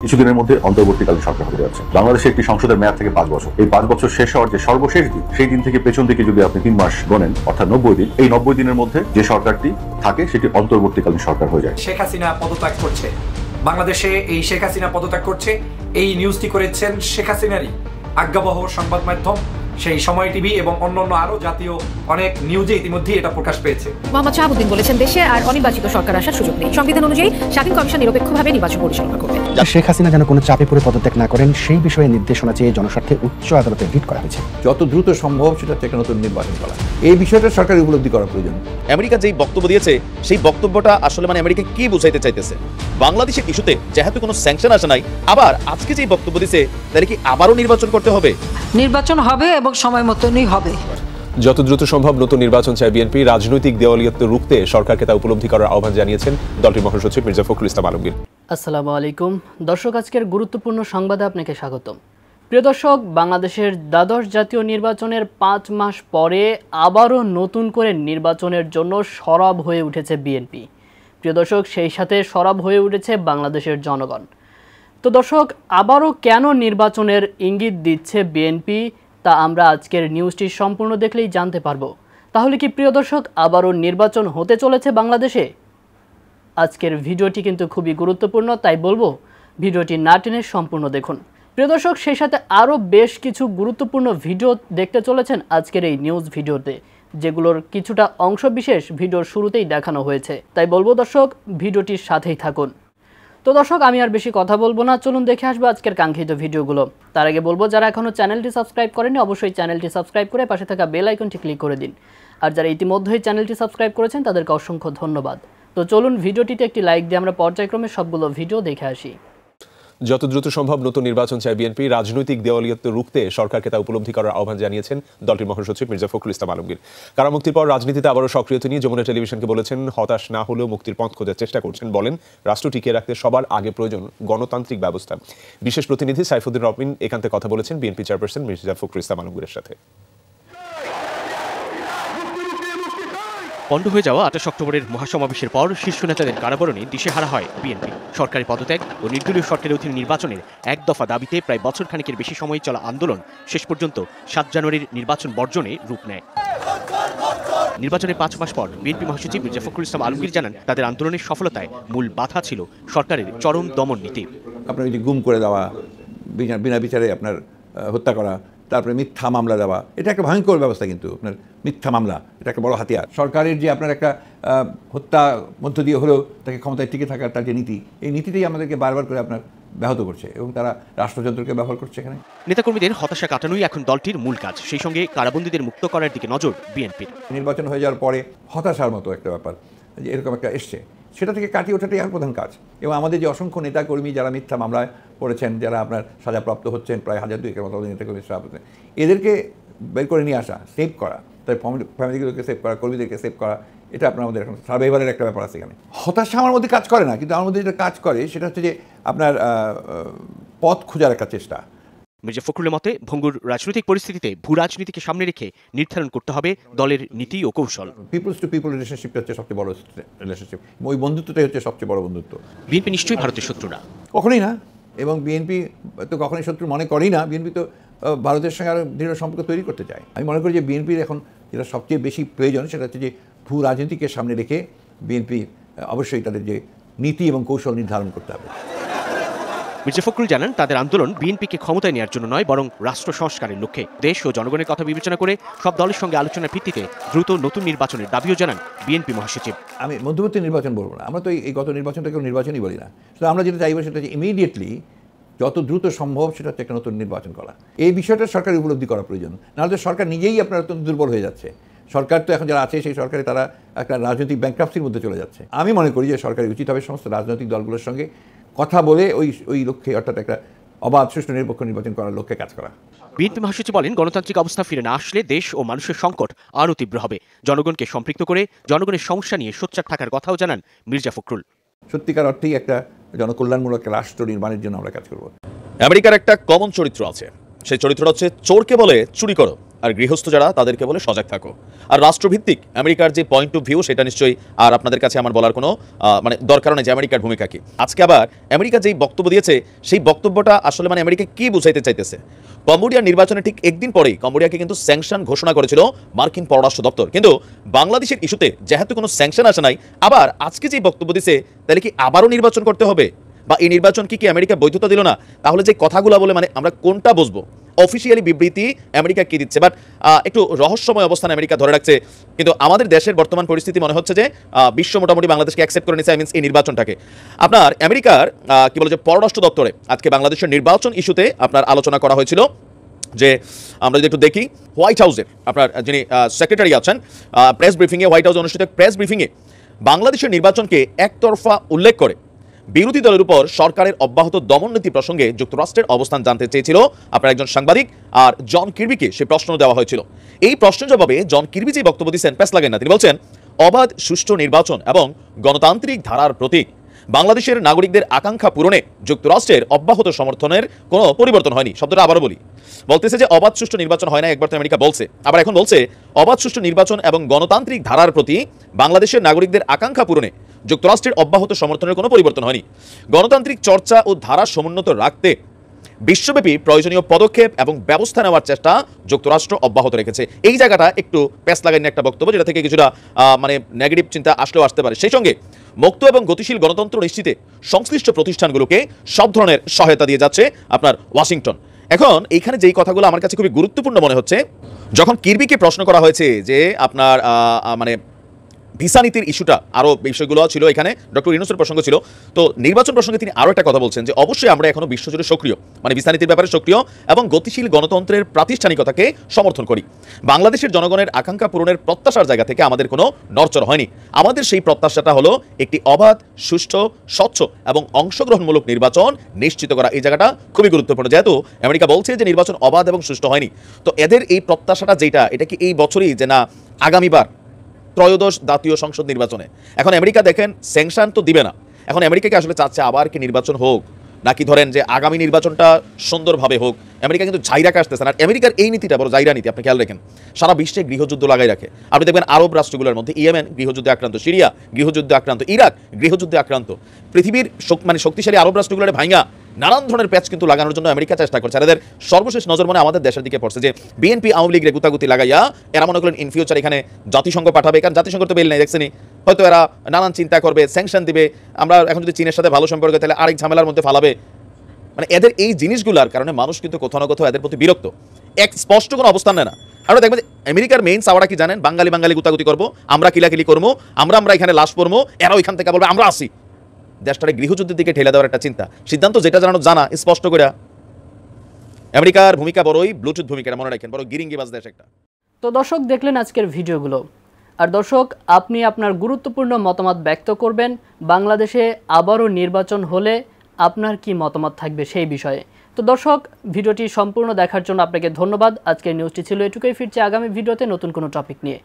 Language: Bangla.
কিছুদিনের মধ্যে অন্তর্বর্তীকালীন সরকার হতে যাচ্ছে। বাংলাদেশে একটি সংসদের মেয়াদ থেকে 5 বছর। এই 5 বছর শেষ হওয়ার যে সর্বশেষ দিন, সেই দিন থেকে পেছন দিকে যদি আপনি 3 মাস গোনেন, অর্থাৎ 90 দিন, এই 90 দিনের মধ্যে যে সরকারটি থাকে সেটি অন্তর্বর্তীকালীন সরকার হয়ে যায়। শেখ হাসিনা পদত্যাগ করছে বাংলাদেশে, এই শেখ হাসিনা পদত্যাগ করছে, এই নিউজটি করেছেন শেখ হাসিনারই আজ্ঞাবহ সংবাদ মাধ্যম সেই সময় টিভি এবং অন্যান্য আরো জাতীয় অনেক নিউজে ইতিমধ্যে এটা প্রকাশ পেয়েছে। মোহাম্মদ শাহাবুদ্দিন বলেছেন, দেশে আর অনির্বাচিত সরকার আসার সুযোগ নেই। সংবিধান অনুযায়ী স্বাধীন কমিশন নিরপেক্ষভাবে নির্বাচন পরিচালনা করবে। শেখ হাসিনা যেন কোনো চাপে পড়ে পদত্যাগ না করেন সেই বিষয়ে নির্দেশনা চেয়ে জনস্বার্থে উচ্চ আদালতে রিট করা হয়েছে। যত দ্রুত সম্ভব সেটা থেকে নতুন নির্বাচন করা, এই বিষয়টা সরকারের উপলব্ধি করা প্রয়োজন। আমেরিকা যেই বক্তব্য দিয়েছে সেই বক্তব্যটা আসলে আমেরিকা কি বোঝাইতে চাইতেছে? বাংলাদেশের ইস্যুতে যেহেতু কোনো স্যাংশন আসে নাই, আবার আজকে যেই বক্তব্য দিয়েছে তাহলে কি আবারও নির্বাচন করতে হবে? নির্বাচন হবে এবং সময় মতনই হবে। যত দ্রুত সম্ভব নতুন নির্বাচন চায় বিএনপি। রাজনৈতিক দেওয়ালিয়ত্ব রুখতে সরকারকে তা উপলব্ধি করার আহ্বান জানিয়েছেন দলটির মহাসচিব মির্জা ফখরুল ইসলাম আলমগীর। আসসালামু আলাইকুম দর্শক, আজকের গুরুত্বপূর্ণ সংবাদে আপনাকে স্বাগতম। প্রিয় দর্শক, বাংলাদেশের দ্বাদশ জাতীয় নির্বাচনের 5 মাস পরে আবারও নতুন করে নির্বাচনের জন্য সরব হয়ে উঠেছে বিএনপি। প্রিয় দর্শক, সেই সাথে সরব হয়ে উঠেছে বাংলাদেশের জনগণ। তো দর্শক, আবারও কেন নির্বাচনের ইঙ্গিত দিচ্ছে বিএনপি, তা আমরা আজকের নিউজটি সম্পূর্ণ দেখলেই জানতে পারবো। তাহলে কি প্রিয় দর্শক, আবারও নির্বাচন হতে চলেছে বাংলাদেশে? আজকের ভিডিওটি কিন্তু খুবই গুরুত্বপূর্ণ, তাই বলবো ভিডিওটি না টেনে সম্পূর্ণ দেখুন। প্রিয় দর্শক, সেই সাথে আরও বেশ কিছু গুরুত্বপূর্ণ ভিডিও দেখতে চলেছেন আজকের এই নিউজ ভিডিওতে, যেগুলোর কিছুটা অংশ বিশেষ ভিডিওর শুরুতেই দেখানো হয়েছে। তাই বলবো দর্শক, ভিডিওটির সাথেই থাকুন। তো দর্শক, আমি আর বেশি কথা বলবো না, চলুন দেখে আসবো আজকের কাঙ্ক্ষিত ভিডিওগুলো। তার আগে বলবো, যারা এখনও চ্যানেলটি সাবস্ক্রাইব করেনি অবশ্যই চ্যানেলটি সাবস্ক্রাইব করে পাশে থাকা বেল আইকনটি ক্লিক করে দিন। আর যারা ইতিমধ্যেই চ্যানেলটি সাবস্ক্রাইব করেছেন তাদেরকে অসংখ্য ধন্যবাদ। তো চলুন ভিডিওটিতে একটি লাইক দিয়ে আমরা পর্যায়ক্রমে সবগুলো ভিডিও দেখে আসি। যত দ্রুত সম্ভব নতুন নির্বাচন চায় বিএনপি। রাজনৈতিক দেওয়ালিয়ত্ব রুখতে সরকারকে তা উপলব্ধি করার আহ্বান জানিয়েছেন দলটির মহাসচিব মির্জা ফখরুল ইসলাম আলমগীর। কারামুক্তির পর রাজনীতিতে আবারও সক্রিয়তা নিয়ে যমুনা টেলিভিশনকে বলেছেন, হতাশ না হলেও মুক্তির পথ খোঁজার চেষ্টা করছেন। বলেন, রাষ্ট্র টিকিয়ে রাখতে সবার আগে প্রয়োজন গণতান্ত্রিক ব্যবস্থা। বিশেষ প্রতিনিধি সাইফুদ্দিন রবিন একান্তে কথা বলেছেন বিএনপি চেয়ারপারসন মির্জা ফখরুল ইসলাম আলমগীরের সাথে। পণ্ড হয়ে যাওয়া 28 অক্টোবরের মহাসমাবেশের পর শীর্ষ নেতাদের কারাবরণে দিশেহারা হয় বিএনপি। সরকারি পদত্যাগ ও নির্দলীয় সরকারের অধীনে নির্বাচনের এক দফা দাবিতে প্রায় বছর খানেকের বেশি সময় চলা আন্দোলন শেষ পর্যন্ত 7 জানুয়ারির নির্বাচন বর্জনে রূপ নেয়। নির্বাচনের 5 মাস পর বিএনপি মহাসচিব মির্জা ফখরুল ইসলাম আলমগীর জানান, তাদের আন্দোলনের সফলতায় মূল বাধা ছিল সরকারের চরম দমন নীতি। আপনার ওই যে গুম করে দেওয়া, বিনা বিচারে আপনার হত্যা করা, তারপরে মিথ্যা মামলা দেওয়া, এটা একটা ভয়ঙ্কর ব্যবস্থা। কিন্তু আপনার মিথ্যা মামলা এটা একটা বড় হাতিয়ার। সরকারের যে আপনার একটা হত্যা মধ্য দিয়ে হলেও তাকে ক্ষমতায় টিকে থাকার তার যে নীতি, এই নীতিটাই আমাদেরকে বারবার করে আপনার ব্যাহত করছে এবং তারা রাষ্ট্রযন্ত্রকে ব্যবহার করছে। এখানে নেতাকর্মীদের হতাশা কাটানোই এখন দলটির মূল কাজ। সেই সঙ্গে কারাবন্দীদের মুক্ত করার দিকে নজর বিএনপির। নির্বাচন হয়ে যাওয়ার পরে হতাশার মতো একটা ব্যাপার যে এরকম একটা এসছে, সেটা থেকে কাটিয়ে ওঠাটাই আর প্রধান কাজ। এবং আমাদের যে অসংখ্য নেতাকর্মী যারা মিথ্যা মামলায় পড়েছেন, যারা আপনার সাজাপ্রাপ্ত হচ্ছেন, প্রায় 1002 মতো নেতাকর্মী সাজা হচ্ছেন, এদেরকে বের করে নিয়ে আসা, সেভ করা, তাই ফ্যামিলিগুলোকে সেভ করা, কর্মীদেরকে সেভ করা, এটা আপনার আমাদের এখন সার্ভাইভালের একটা ব্যাপার আছে। এখানে হতাশা আমার মধ্যে কাজ করে না, কিন্তু আমার মধ্যে যেটা কাজ করে সেটা হচ্ছে যে আপনার পথ খোঁজার একটা চেষ্টা। মির্জা ফখরুলের মতে, ভঙ্গুর রাজনৈতিক পরিস্থিতিতে ভূ রাজনীতিকে সামনে রেখে নির্ধারণ করতে হবে দলের নীতি ও কৌশল। পিপলস টু পিপল রিলেশনশিপটা হচ্ছে সবচেয়ে বড় রিলেশনশিপ, ওই বন্ধুত্বটাই হচ্ছে সবচেয়ে বড় বন্ধুত্ব। বিএনপি নিশ্চয়ই ভারতের শত্রু না, কখনোই না। এবং বিএনপি তো কখনোই শত্রু মনে করেই না। বিএনপি তো ভারতের সঙ্গে আরও দৃঢ় সম্পর্ক তৈরি করতে চায়। আমি মনে করি যে বিএনপির এখন যেটা সবচেয়ে বেশি প্রয়োজন সেটা হচ্ছে যে ভূ রাজনীতিকে সামনে রেখে বিএনপি অবশ্যই তাদের যে নীতি এবং কৌশল নির্ধারণ করতে হবে। মির্জা ফখরুল জানান, তাদের আন্দোলন বিএনপিকে ক্ষমতায় নেওয়ার জন্য নয়, বরং রাষ্ট্র সংস্কারের লক্ষ্যে। দেশ ও জনগণের কথা বিবেচনা করে সব দলের সঙ্গে আলোচনার ভিত্তিতে দ্রুত নতুন নির্বাচনের দাবিও জানান বিএনপি মহাসচিব। আমি মধ্যবর্তী নির্বাচন বলবো না, আমরা তো এই গত নির্বাচনটা কেউ নির্বাচনই বলি না। তো আমরা যেটা চাইবো সেটা হচ্ছে ইমিডিয়েটলি যত দ্রুত সম্ভব সেটা হচ্ছে একটা নতুন নির্বাচন করা। এই বিষয়টা সরকারের উপলব্ধি করা প্রয়োজন, নাহলে সরকার নিজেই আপনার অত্যন্ত দুর্বল হয়ে যাচ্ছে। সরকার তো এখন যারা আছে সেই সরকারে তারা একটা রাজনৈতিক ব্যাংক্রাপ্সির মধ্যে চলে যাচ্ছে। আমি মনে করি যে সরকারের উচিত হবে সমস্ত রাজনৈতিক দলগুলোর সঙ্গে কথা বলে ওই লক্ষ্যে, অর্থাৎ একটা অবাধ সুষ্ঠু নিরপেক্ষ নির্বাচন করার লক্ষ্যে কাজ করা। বিএনপি মহাসচিব বলেন, গণতান্ত্রিক অবস্থা ফিরে না আসলে দেশ ও মানুষের সংকট আরও তীব্র হবে। জনগণকে সম্পৃক্ত করে জনগণের সমস্যা নিয়ে সোচ্চার থাকার কথাও জানান মির্জা ফখরুল। সত্যিকার অর্থেই একটা জনকল্যাণমূলক রাষ্ট্র নির্মাণের জন্য আমরা কাজ করব। আমেরিকার একটা কমন চরিত্র আছে, সেই চরিত্রটা হচ্ছে চোরকে বলে চুরি করো, আর গৃহস্থ যারা তাদেরকে বলে সজাগ থাকো। আর রাষ্ট্রভিত্তিক আমেরিকার যে পয়েন্ট অফ ভিউ সেটা নিশ্চয়ই আর আপনাদের কাছে আমার বলার কোনো মানে দরকার নেই যে আমেরিকার ভূমিকা কি। আজকে আবার আমেরিকা যেই বক্তব্য দিয়েছে সেই বক্তব্যটা আসলে মানে আমেরিকা কি বুঝাইতে চাইতেছে। কম্বোডিয়ার নির্বাচনে ঠিক একদিন পরেই কম্বোডিয়াকে কিন্তু স্যাংশন ঘোষণা করেছিল মার্কিন পররাষ্ট্র দপ্তর, কিন্তু বাংলাদেশের ইস্যুতে যেহেতু কোনো স্যাংশন আসে নাই, আবার আজকে যেই বক্তব্য দিছে তাহলে কি আবারও নির্বাচন করতে হবে, বা এই নির্বাচন কি আমেরিকা বৈধতা দিল না? তাহলে যে কথাগুলো বলে মানে আমরা কোনটা বুঝবো? অফিসিয়ালি বিবৃতি আমেরিকা কি দিচ্ছে, বাট একটু রহস্যময় অবস্থান আমেরিকা ধরে রাখছে। কিন্তু আমাদের দেশের বর্তমান পরিস্থিতি মনে হচ্ছে যে বিশ্ব মোটামুটি বাংলাদেশকে অ্যাকসেপ্ট করে নিচ্ছে, এই নির্বাচনটাকে। আপনার আমেরিকার কি বলে যে পররাষ্ট্র দপ্তরে আজকে বাংলাদেশের নির্বাচন ইস্যুতে আপনার আলোচনা করা হয়েছিল। যে আমরা যদি একটু দেখি, হোয়াইট হাউসের আপনার যিনি সেক্রেটারি আছেন, প্রেস ব্রিফিংয়ে, হোয়াইট হাউসে অনুষ্ঠিত প্রেস ব্রিফিংয়ে বাংলাদেশের নির্বাচনকে একতরফা উল্লেখ করে বিরোধী দলের উপর সরকারের অব্যাহত দমননীতি প্রসঙ্গে যুক্তরাষ্ট্রের অবস্থান জানতে চেয়েছিল আপনার একজন সাংবাদিক, আর জন কির্বিকে সে প্রশ্ন দেওয়া হয়েছিল। এই প্রশ্নের জবাবে জন কির্বি যে বক্তব্য দিচ্ছেন প্যাস লাগেন না। তিনি বলছেন, অবাধ সুষ্ঠু নির্বাচন এবং গণতান্ত্রিক ধারার প্রতীক বাংলাদেশের নাগরিকদের আকাঙ্ক্ষা পূরণে যুক্তরাষ্ট্রের অব্যাহত সমর্থনের কোনো পরিবর্তন হয়নি। শব্দটা আবারও বলি, বলতেছে যে অবাধ সুষ্ঠু নির্বাচন হয় না, একবার তো আমেরিকা বলছে, আবার এখন বলছে অবাধ সুষ্ঠু নির্বাচন এবং গণতান্ত্রিক ধারার প্রতি বাংলাদেশের নাগরিকদের আকাঙ্ক্ষা পূরণে যুক্তরাষ্ট্রের অব্যাহত সমর্থনের কোনো পরিবর্তন হয়নি। গণতান্ত্রিক চর্চা ও ধারা সমুন্নত রাখতে বিশ্বব্যাপী প্রয়োজনীয় পদক্ষেপ এবং ব্যবস্থা নেওয়ার চেষ্টা যুক্তরাষ্ট্র অব্যাহত রেখেছে। এই জায়গাটা একটু প্যাস লাগাইনি একটা বক্তব্য, যেটা থেকে কিছুটা মানে নেগেটিভ চিন্তা আসলেও আসতে পারে। সেই সঙ্গে মুক্ত এবং গতিশীল গণতন্ত্র নিশ্চিতে সংশ্লিষ্ট প্রতিষ্ঠানগুলোকে সব ধরনের সহায়তা দিয়ে যাচ্ছে আপনার ওয়াশিংটন। এখন এইখানে যেই কথাগুলো আমার কাছে খুবই গুরুত্বপূর্ণ মনে হচ্ছে, যখন কির্বিকে প্রশ্ন করা হয়েছে যে আপনার মানে ভিসা নীতির ইস্যুটা, আরও বিষয়গুলো ছিল এখানে, ডক্টর ইউনূসের প্রসঙ্গ ছিল, তো নির্বাচন প্রসঙ্গে তিনি আরও একটা কথা বলছেন যে অবশ্যই আমরা এখনো বিশ্বজুড়ে সক্রিয়, মানে ভিসা নীতির ব্যাপারে সক্রিয় এবং গতিশীল গণতন্ত্রের প্রাতিষ্ঠানিকতাকে সমর্থন করি। বাংলাদেশের জনগণের আকাঙ্ক্ষা পূরণের প্রত্যাশার জায়গা থেকে আমাদের কোনো নড়চড় হয়নি। আমাদের সেই প্রত্যাশাটা হলো একটি অবাধ, সুষ্ঠু, স্বচ্ছ এবং অংশগ্রহণমূলক নির্বাচন নিশ্চিত করা। এই জায়গাটা খুবই গুরুত্বপূর্ণ, যেহেতু আমেরিকা বলছে যে নির্বাচন অবাধ এবং সুষ্ঠু হয়নি। তো এদের এই প্রত্যাশাটা যেটা, এটা কি এই বছরই যে না আগামীবার ত্রয়োদশ জাতীয় সংসদ নির্বাচনে? এখন আমেরিকা দেখেন স্যাংশন তো দিবে না, এখন আমেরিকাকে আসলে চাচ্ছে আবার কি নির্বাচন হোক, নাকি ধরেন যে আগামী নির্বাচনটা সুন্দরভাবে হোক। আমেরিকা কিন্তু জাইরাকে আসতেছে না। আমেরিকার এই নীতিটা বড় জাইরা নীতি, আপনি খেয়াল রাখেন, সারা বিশ্বে গৃহযুদ্ধ লাগাই রাখে। আপনি দেখবেন আরব রাষ্ট্রগুলোর মধ্যে ইয়েমেন গৃহযুদ্ধে আক্রান্ত, সিরিয়া গৃহযুদ্ধে আক্রান্ত, ইরাক গৃহযুদ্ধে আক্রান্ত। পৃথিবীর মানে শক্তিশালী আরব রাষ্ট্রগুলোর ভাঙা নানান ধরনের প্যাচ কিন্তু লাগানোর জন্য আমেরিকা চেষ্টা করছে। আর এদের সর্বশেষ নজর মনে আমাদের দেশের দিকে পড়ছে, যে বিএনপি আওয়ামী লীগের গুতাগুতি লাগাইয়া এরা মনে করেন ইন ফিউচার এখানে জাতিসংঘ পাঠাবে, কারণ জাতিসংঘ তো বেল নেই দেখছেনি, হয়তো এরা নানান চিন্তা করবে, স্যাংশন দিবে। আমরা এখন যদি চীনের সাথে ভালো সম্পর্ক, তাহলে আরেক ঝামেলার মধ্যে ফালাবে। মানে এদের এই জিনিসগুলোর কারণে মানুষ কিন্তু কোথাও না কোথাও এদের প্রতি বিরক্ত, এক স্পষ্ট কোনো অবস্থান নেয় না। আর দেখবেন যে আমেরিকার মেইন চাওয়াটা কি জানেন? বাঙালি বাঙালি গুতাগুতি করবো, আমরা কিলাকিলি করবো, আমরা এখানে লাশ পড়বো, এরা ওইখান থেকে বলবে আমরা আসি। দেশটারে গৃহযুদ্ধের দিকে ঠেলে দেওয়ার একটা চিন্তা, সিদ্ধান্ত যেটা জানা স্পষ্ট করে। আমেরিকার ভূমিকা বড়ই ব্লুটুথ ভূমিকা, মনে রাখেন, বড় গিরিঙ্গিবাজ দেশ একটা। তো দর্শক, দেখলেন আজকের ভিডিওগুলো। আর দর্শক, আপনি আপনার গুরুত্বপূর্ণ মতামত ব্যক্ত করবেন। বাংলাদেশে আবারও নির্বাচন হলে আপনার কি মতামত থাকবে সেই বিষয়ে। তো দর্শক, ভিডিওটি সম্পূর্ণ দেখার জন্য আপনাকে ধন্যবাদ। আজকের নিউজটি ছিল এটুকুই, ফিরছে আগামী ভিডিওতে নতুন কোনো টপিক নিয়ে।